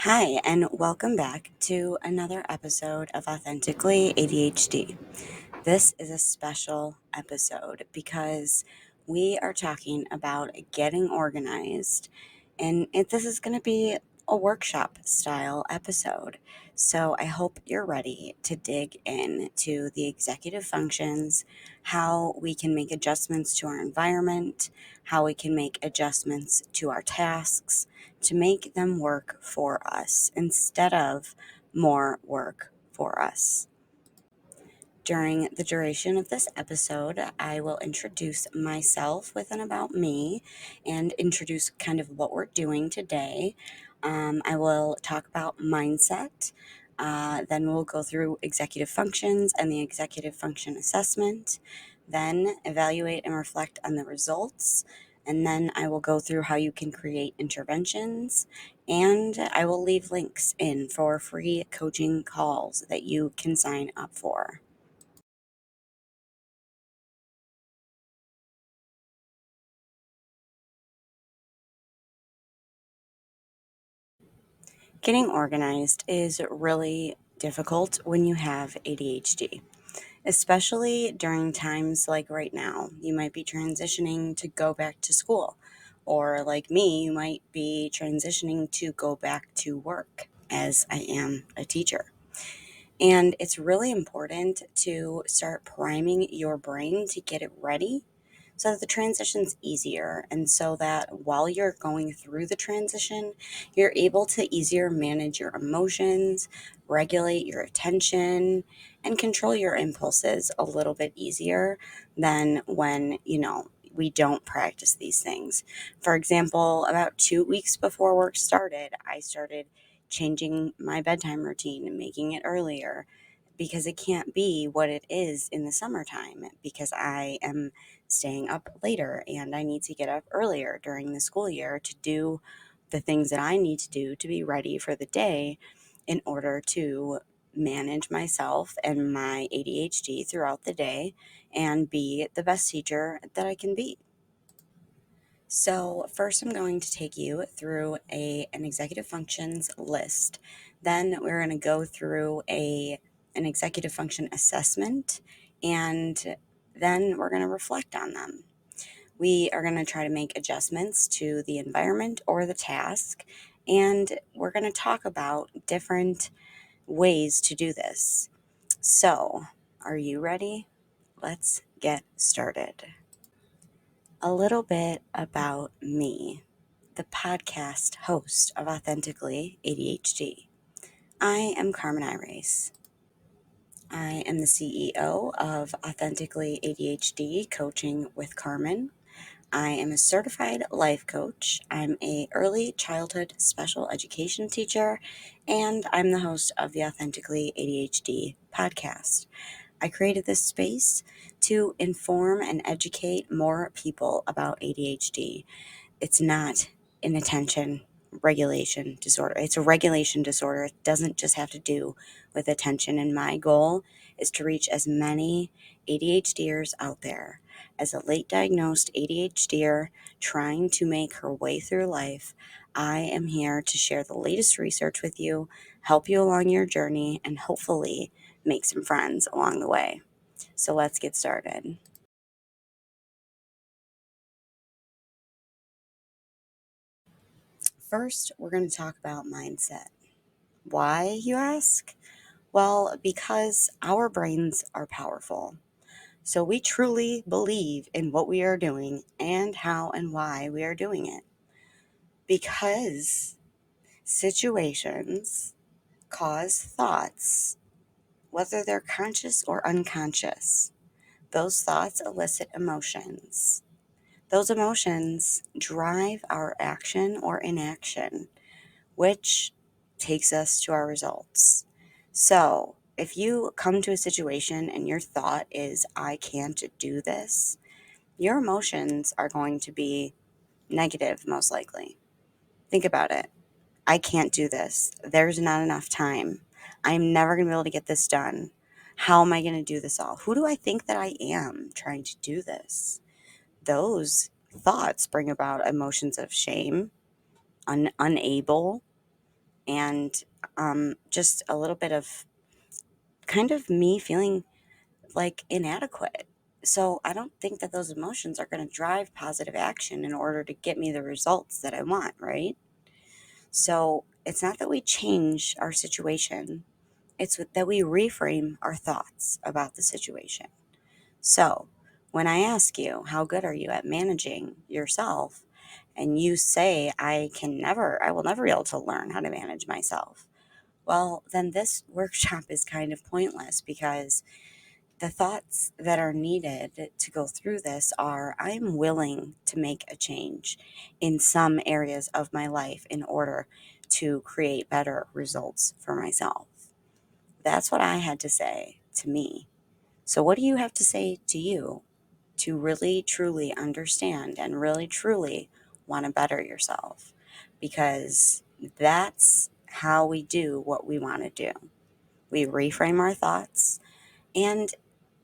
Hi, and welcome back to another episode of Authentically ADHD. This is a special episode because we are talking about getting organized, and this is going to be a workshop style episode. So I hope you're ready to dig into the executive functions, how we can make adjustments to our environment, how we can make adjustments to our tasks to make them work for us instead of more work for us. During the duration of this episode, I will introduce myself with an about me and introduce kind of what we're doing today. I will talk about mindset. Then we'll go through executive functions and the executive function assessment. Then evaluate and reflect on the results. And then I will go through how you can create interventions. And I will leave links in for free coaching calls that you can sign up for. Getting organized is really difficult when you have ADHD, especially during times like right now. You might be transitioning to go back to school, or like me, you might be transitioning to go back to work, as I am a teacher. And it's really important to start priming your brain to get it ready so that the transition's easier and so that while you're going through the transition, you're able to easier manage your emotions, regulate your attention, and control your impulses a little bit easier than when, we don't practice these things. For example, about 2 weeks before work started, I started changing my bedtime routine and making it earlier because it can't be what it is in the summertime because I am staying up later and I need to get up earlier during the school year to do the things that I need to do to be ready for the day in order to manage myself and my ADHD throughout the day and be the best teacher that I can be. So, first, I'm going to take you through an executive functions list. Then, we're going to go through an executive function assessment, and then we're going to reflect on them. We are going to try to make adjustments to the environment or the task, and we're going to talk about different ways to do this. So, are you ready? Let's get started. A little bit about me, the podcast host of Authentically ADHD. I am Carmen Iris. I am the CEO of Authentically ADHD Coaching with Carmen. I am a certified life coach. I'm a early childhood special education teacher, and I'm the host of the Authentically ADHD podcast. I created this space to inform and educate more people about ADHD. It's not an attention regulation disorder. It's a regulation disorder. It doesn't just have to do with attention. And my goal is to reach as many ADHDers out there. As a late diagnosed ADHDer trying to make her way through life, I am here to share the latest research with you, help you along your journey, and hopefully make some friends along the way. So let's get started. First, we're going to talk about mindset. Why, you ask? Well, because our brains are powerful. So we truly believe in what we are doing and how and why we are doing it. Because situations cause thoughts, whether they're conscious or unconscious. Those thoughts elicit emotions. Those emotions drive our action or inaction, which takes us to our results. So, if you come to a situation and your thought is, I can't do this, your emotions are going to be negative, most likely. Think about it. I can't do this. There's not enough time. I'm never going to be able to get this done. How am I going to do this all? Who do I think that I am trying to do this? Those thoughts bring about emotions of shame, unable, and just a little bit of kind of me feeling like inadequate. So I don't think that those emotions are going to drive positive action in order to get me the results that I want, right? So it's not that we change our situation, it's that we reframe our thoughts about the situation. So when I ask you, how good are you at managing yourself? And you say, I will never be able to learn how to manage myself. Well, then this workshop is kind of pointless because the thoughts that are needed to go through this are I'm willing to make a change in some areas of my life in order to create better results for myself. That's what I had to say to me. So, what do you have to say to you to really truly understand and really truly want to better yourself? Because that's how we do what we want to do. We reframe our thoughts, and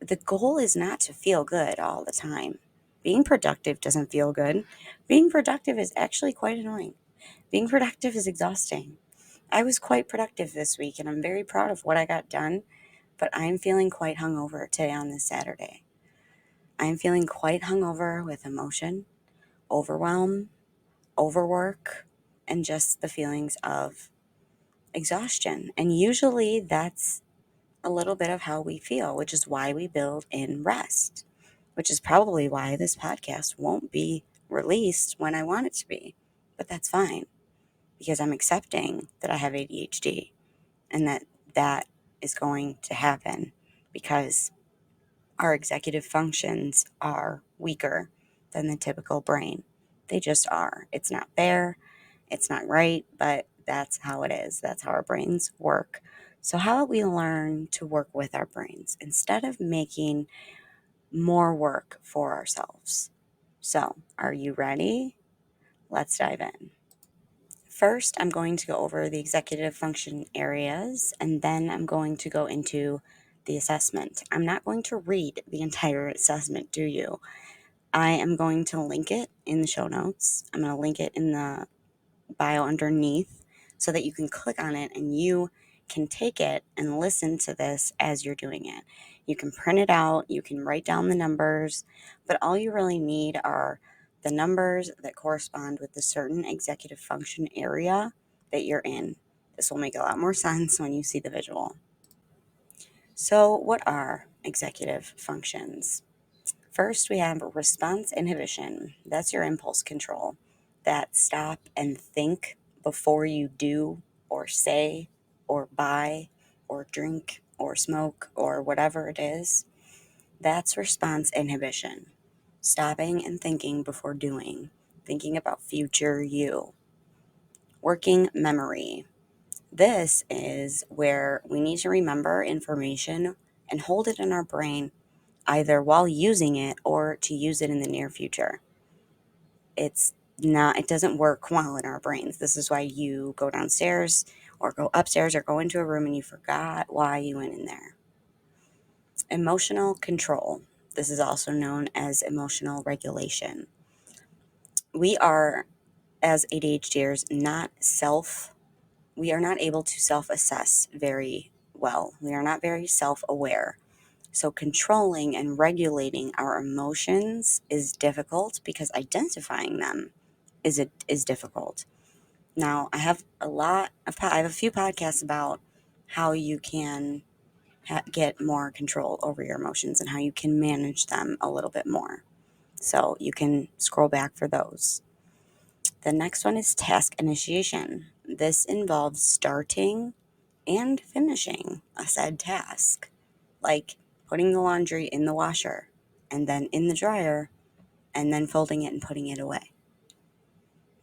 the goal is not to feel good all the time. Being productive doesn't feel good. Being productive is actually quite annoying. Being productive is exhausting. I was quite productive this week and I'm very proud of what I got done, but I'm feeling quite hungover today on this Saturday. I'm feeling quite hungover with emotion, overwhelm, overwork, and just the feelings of exhaustion. And usually that's a little bit of how we feel, which is why we build in rest, which is probably why this podcast won't be released when I want it to be. But that's fine because I'm accepting that I have ADHD and that is going to happen because our executive functions are weaker than the typical brain. They just are. It's not fair, it's not right, but that's how it is. That's how our brains work. So, how about we learn to work with our brains instead of making more work for ourselves? So, are you ready? Let's dive in. First, I'm going to go over the executive function areas, and then I'm going to go into the assessment. I'm not going to read the entire assessment to you. I am going to link it in the show notes. I'm going to link it in the bio underneath so that you can click on it and you can take it and listen to this as you're doing it. You can print it out, you can write down the numbers, but all you really need are the numbers that correspond with the certain executive function area that you're in. This will make a lot more sense when you see the visual. So, what are executive functions? First, we have response inhibition. That's your impulse control. That stop and think before you do or say or buy or drink or smoke or whatever it is. That's response inhibition. Stopping and thinking before doing. Thinking about future you. Working memory. This is where we need to remember information and hold it in our brain either while using it or to use it in the near future. It doesn't work well in our brains. This is why you go downstairs or go upstairs or go into a room and you forgot why you went in there. Emotional control. This is also known as emotional regulation. We are, as ADHDers, we are not able to self-assess very well. We are not very self-aware. So controlling and regulating our emotions is difficult because identifying them is difficult. Now, I have a few podcasts about how you can get more control over your emotions and how you can manage them a little bit more. So you can scroll back for those. The next one is task initiation. This involves starting and finishing a said task, like putting the laundry in the washer and then in the dryer and then folding it and putting it away.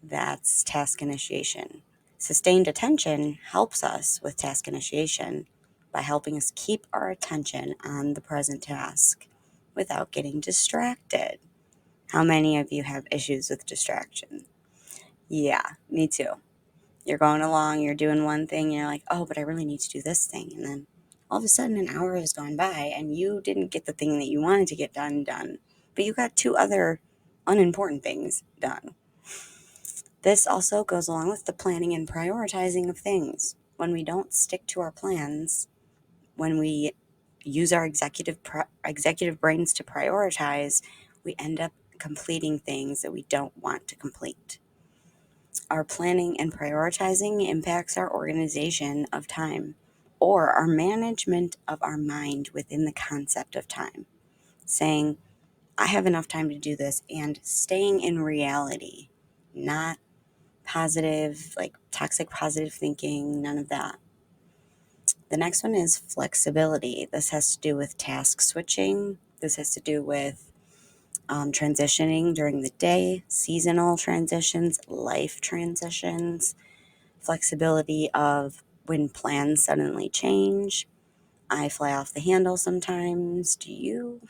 That's task initiation. Sustained attention helps us with task initiation by helping us keep our attention on the present task without getting distracted. How many of you have issues with distraction? Yeah, me too. You're going along, you're doing one thing, and you're like, oh, but I really need to do this thing. And then all of a sudden an hour has gone by and you didn't get the thing that you wanted to get done, but you got two other unimportant things done. This also goes along with the planning and prioritizing of things. When we don't stick to our plans, when we use our executive brains to prioritize, we end up completing things that we don't want to complete. Our planning and prioritizing impacts our organization of time or our management of our mind within the concept of time. Saying, I have enough time to do this, and staying in reality, not positive, like toxic positive thinking, none of that. The next one is flexibility. This has to do with task switching. This has to do with transitioning during the day, seasonal transitions, life transitions, flexibility of when plans suddenly change. I fly off the handle sometimes. Do you?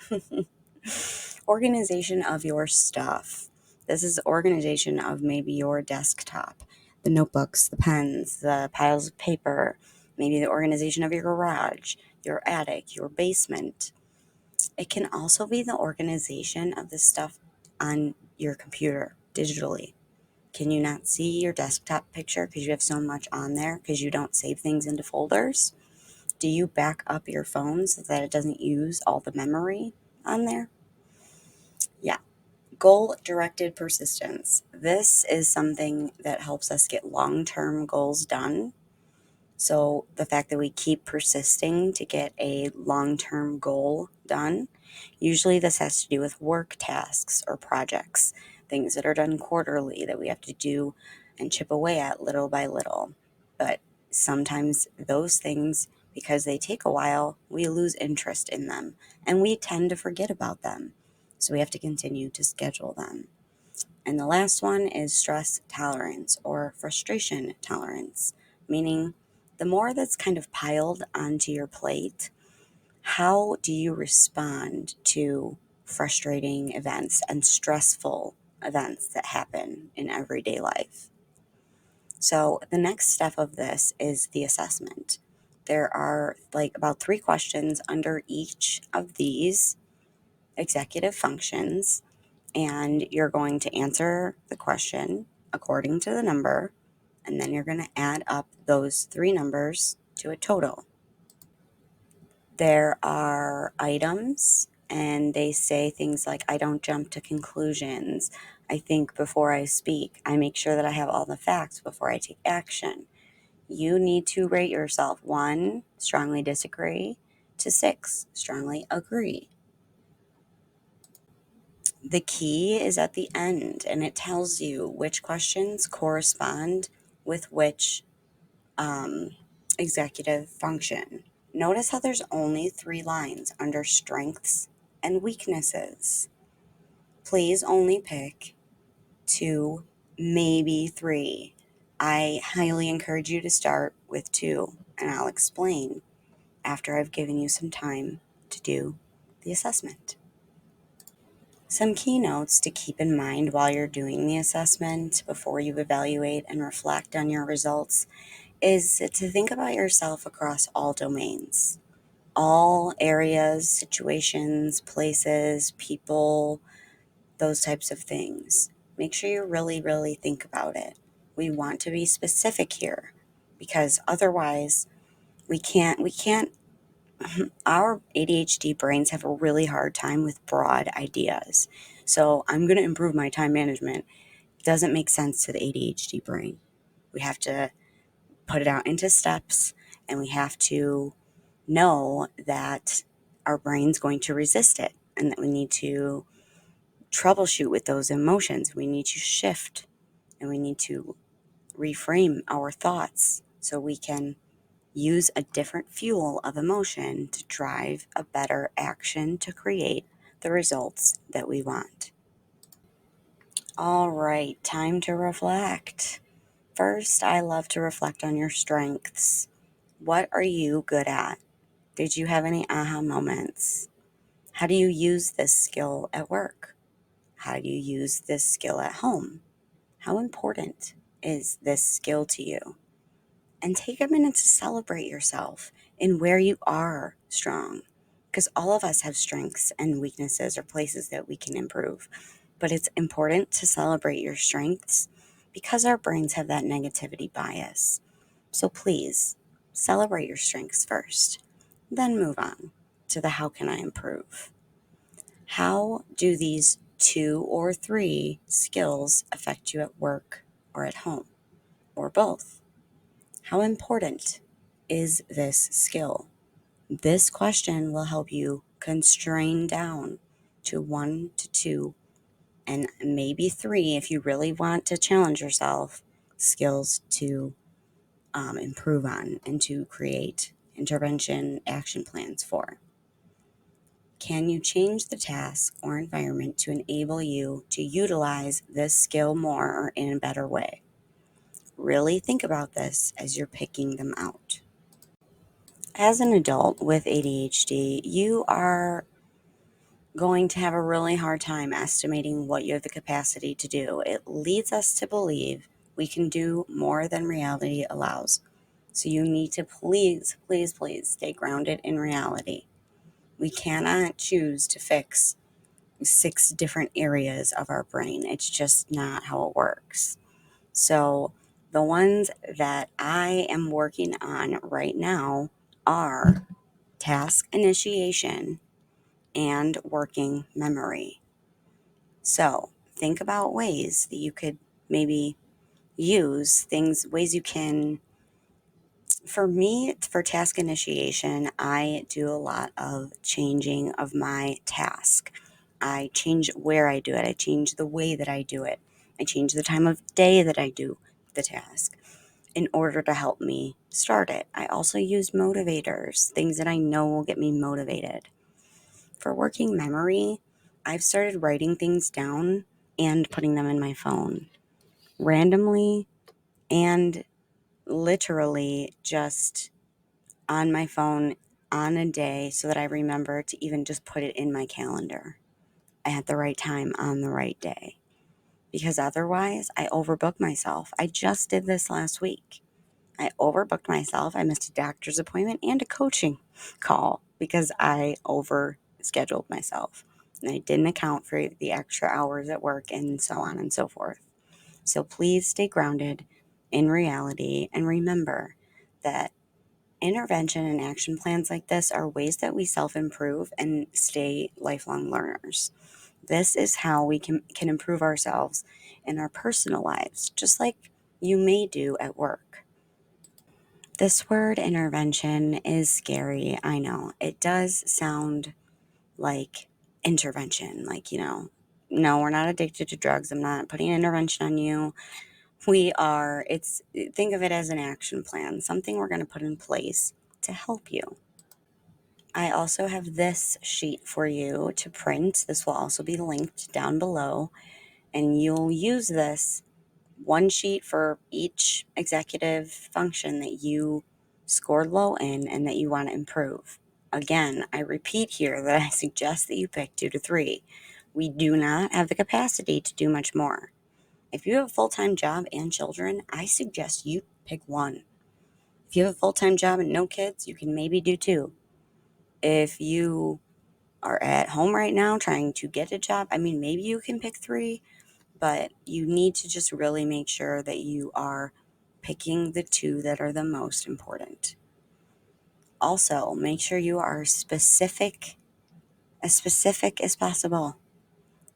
Organization of your stuff. This is organization of maybe your desktop, the notebooks, the pens, the piles of paper, maybe the organization of your garage, your attic, your basement. It can also be the organization of the stuff on your computer digitally. Can you not see your desktop picture because you have so much on there because you don't save things into folders? Do you back up your phone so that it doesn't use all the memory on there? Yeah. Goal directed persistence. This is something that helps us get long term goals done. So, the fact that we keep persisting to get a long term goal done, usually this has to do with work tasks or projects, things that are done quarterly that we have to do and chip away at little by little. But sometimes those things, because they take a while, we lose interest in them and we tend to forget about them. So, we have to continue to schedule them. And the last one is stress tolerance or frustration tolerance, meaning the more that's kind of piled onto your plate, how do you respond to frustrating events and stressful events that happen in everyday life? So, the next step of this is the assessment. There are like about 3 questions under each of these executive functions, and you're going to answer the question according to the number, and then you're going to add up those 3 numbers to a total. There are items, and they say things like, I don't jump to conclusions. I think before I speak. I make sure that I have all the facts before I take action. You need to rate yourself 1, strongly disagree, to 6, strongly agree. The key is at the end, and it tells you which questions correspond with which um, executive function. Notice how there's only 3 lines under strengths and weaknesses. Please only pick 2, maybe 3. I highly encourage you to start with 2, and I'll explain after I've given you some time to do the assessment. Some key notes to keep in mind while you're doing the assessment before you evaluate and reflect on your results is to think about yourself across all domains, all areas, situations, places, people, those types of things. Make sure you really, really think about it. We want to be specific here because otherwise we can't our ADHD brains have a really hard time with broad ideas. So I'm going to improve my time management. It doesn't make sense to the ADHD brain. We have to put it out into steps, and we have to know that our brain's going to resist it and that we need to troubleshoot with those emotions. We need to shift and we need to reframe our thoughts so we can use a different fuel of emotion to drive a better action to create the results that we want. All right, time to reflect. First, I love to reflect on your strengths. What are you good at? Did you have any aha moments? How do you use this skill at work? How do you use this skill at home? How important is this skill to you? And take a minute to celebrate yourself in where you are strong. Because all of us have strengths and weaknesses or places that we can improve. But it's important to celebrate your strengths because our brains have that negativity bias. So please celebrate your strengths first, then move on to the how can I improve? How do these 2 or 3 skills affect you at work or at home or both? How important is this skill? This question will help you constrain down to 1 to 2 and maybe 3 if you really want to challenge yourself, skills to improve on and to create intervention action plans for. Can you change the task or environment to enable you to utilize this skill more or in a better way? Really think about this as you're picking them out. As an adult with ADHD, you are going to have a really hard time estimating what you have the capacity to do. It leads us to believe we can do more than reality allows. So you need to please, please, please stay grounded in reality. We cannot choose to fix 6 different areas of our brain. It's just not how it works. So the ones that I am working on right now are task initiation and working memory. So think about ways that you could maybe use things, ways you can. For me, for task initiation, I do a lot of changing of my task. I change where I do it. I change the way that I do it. I change the time of day that I do the task in order to help me start it. I also use motivators, things that I know will get me motivated. For working memory, I've started writing things down and putting them in my phone randomly and literally just on my phone on a day so that I remember to even just put it in my calendar at the right time on the right day. Because otherwise, I overbook myself. I just did this last week. I overbooked myself. I missed a doctor's appointment and a coaching call because I overscheduled myself. And I didn't account for the extra hours at work and so on and so forth. So please stay grounded in reality and remember that intervention and action plans like this are ways that we self-improve and stay lifelong learners. This is how we can improve ourselves in our personal lives, just like you may do at work. This word intervention is scary. I know. It does sound like intervention, like, no, we're not addicted to drugs. I'm not putting intervention on you. Think of it as an action plan, something we're going to put in place to help you. I also have this sheet for you to print. This will also be linked down below, and you'll use this one sheet for each executive function that you scored low in and that you want to improve. Again, I repeat here that I suggest that you pick 2 to 3. We do not have the capacity to do much more. If you have a full-time job and children, I suggest you pick 1. If you have a full-time job and no kids, you can maybe do 2. If you are at home right now trying to get a job, maybe you can pick 3, but you need to just really make sure that you are picking the 2 that are the most important. Also, make sure you are as specific as possible.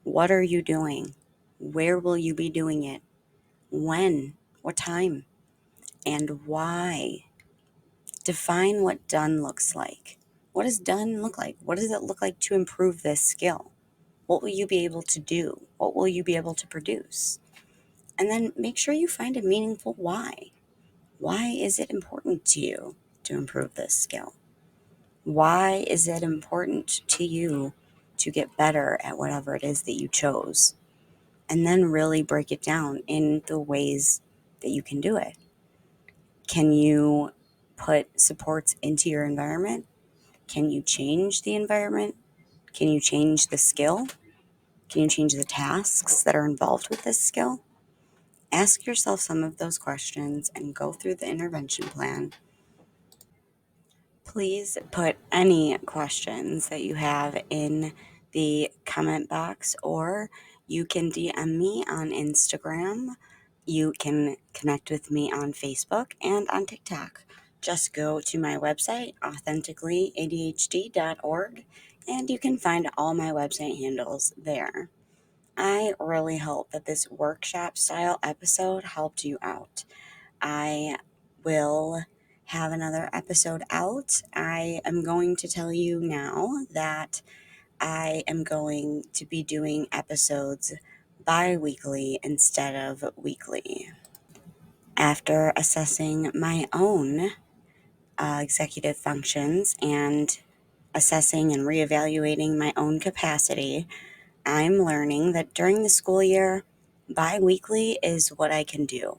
What are you doing? Where will you be doing it? When? What time? And why? Define what done looks like. What does done look like? What does it look like to improve this skill? What will you be able to do? What will you be able to produce? And then make sure you find a meaningful why. Why is it important to you to improve this skill? Why is it important to you to get better at whatever it is that you chose? And then really break it down in the ways that you can do it. Can you put supports into your environment? Can you change the environment? Can you change the skill? Can you change the tasks that are involved with this skill? Ask yourself some of those questions and go through the intervention plan. Please put any questions that you have in the comment box, or you can DM me on Instagram. You can connect with me on Facebook and on TikTok. Just go to my website, authenticallyadhd.org, and you can find all my website handles there. I really hope that this workshop style episode helped you out. I will have another episode out. I am going to tell you now that I am going to be doing episodes bi weekly instead of weekly. After assessing my own executive functions and assessing and reevaluating my own capacity, I'm learning that during the school year, bi weekly is what I can do.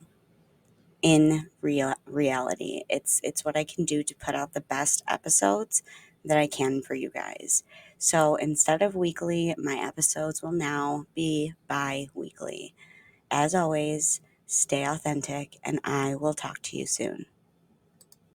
In reality, it's what I can do to put out the best episodes that I can for you guys. So instead of weekly, my episodes will now be bi-weekly. As always, stay authentic, and I will talk to you soon.